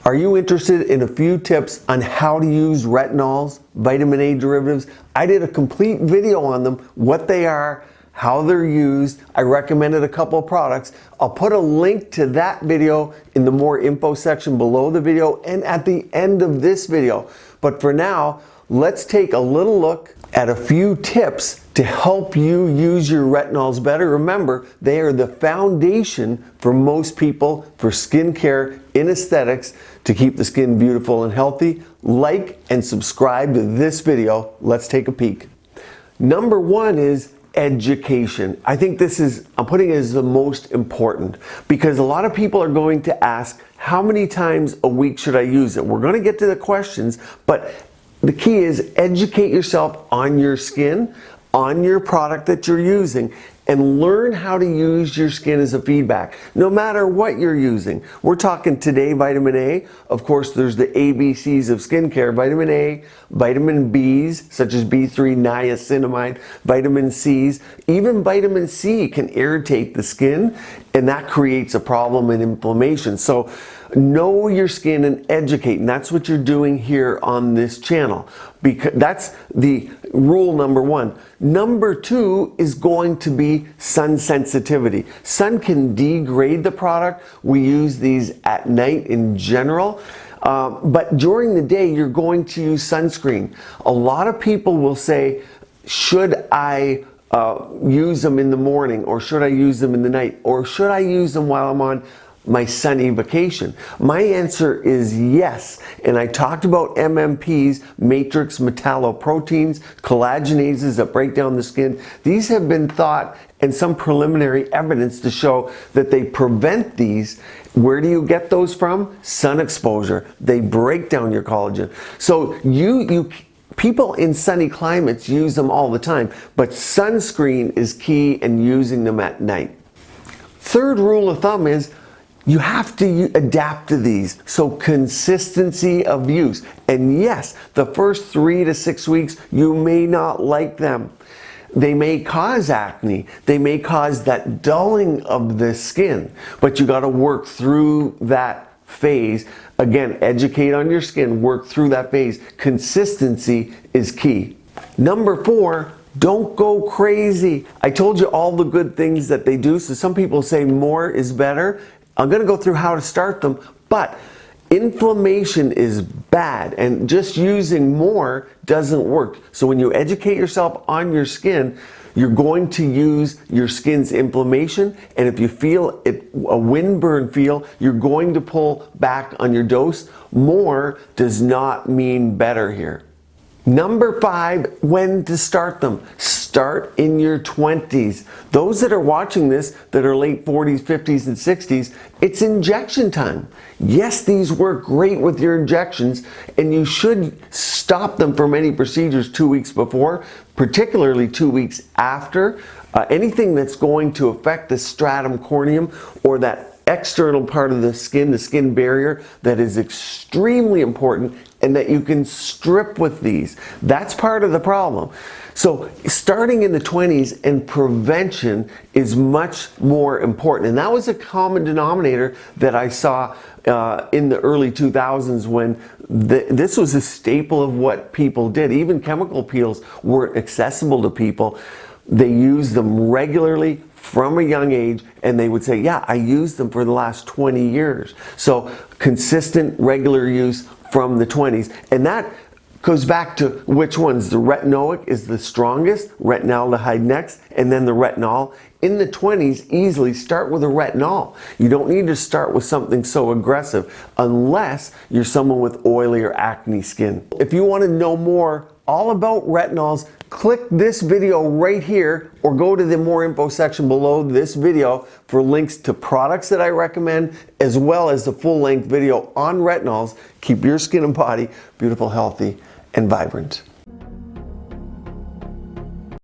Are you interested in a few tips on how to use retinols, vitamin A derivatives? I did a complete video on them, what they are, how they're used. I recommended a couple of products. I'll put a link to that video in the more info section below the video and at the end of this video. But for now, let's take a little look at a few tips to help you use your retinols better. Remember, they are the foundation for most people for skincare in aesthetics to keep the skin beautiful and healthy. Like and subscribe to this video. Let's take a peek. Number one is education. I think this is, I'm putting it as the most important because a lot of people are going to ask, how many times a week should I use it? We're going to get to the questions, but the key is educate yourself on your skin, on your product that you're using, and learn how to use your skin as a feedback, no matter what you're using. We're talking today vitamin A. Of course, there's the ABCs of skincare: vitamin A, vitamin Bs, such as B3, niacinamide, vitamin Cs. Even vitamin C can irritate the skin, and that creates a problem and inflammation. So know your skin and educate, and that's what you're doing here on this channel, because that's the rule number one. Number two is going to be sun sensitivity. Sun can degrade the product. We use these at night in general. But during the day, you're going to use sunscreen. A lot of people will say, should I use them in the morning, or should I use them in the night, or should I use them while I'm on my sunny vacation? My answer is yes. And I talked about MMPs, matrix metalloproteins, collagenases that break down the skin. These have been thought and some preliminary evidence to show that they prevent these. Where do you get those from? Sun exposure. They break down your collagen. So people in sunny climates use them all the time, but sunscreen is key and using them at night. Third rule of thumb is you have to adapt to these. So consistency of use. And yes, the first 3 to 6 weeks, you may not like them. They may cause acne. They may cause that dulling of the skin, but you got to work through that phase. Again, educate on your skin, work through that phase. Consistency is key. Number four, don't go crazy. I told you all the good things that they do. So some people say more is better. I'm going to go through how to start them, but inflammation is bad, and just using more doesn't work. So when you educate yourself on your skin, you're going to use your skin's inflammation, and if you feel it, a windburn feel, you're going to pull back on your dose. More does not mean better here. Number five, when to start them. Start in your 20s. Those that are watching this that are late 40s, 50s, and 60s, it's injection time. Yes, these work great with your injections, and you should stop them from any procedures 2 weeks before, particularly 2 weeks after. Anything that's going to affect the stratum corneum or that external part of the skin barrier, that is extremely important, and that you can strip with these. That's part of the problem. So starting in the 20s and prevention is much more important. And that was a common denominator that I saw in the early 2000s when this was a staple of what people did. Even chemical peels weren't accessible to people. They used them regularly from a young age, and they would say, yeah, I used them for the last 20 years. So consistent, regular use from the 20s. And that goes back to which ones. The retinoic is the strongest, retinaldehyde next, and then the retinol. In the 20s, easily start with a retinol. You don't need to start with something so aggressive unless you're someone with oily or acne skin. If you want to know more all about retinols, click this video right here or go to the more info section below this video for links to products that I recommend, as well as the full-length video on retinols. Keep your skin and body beautiful, healthy, and vibrant.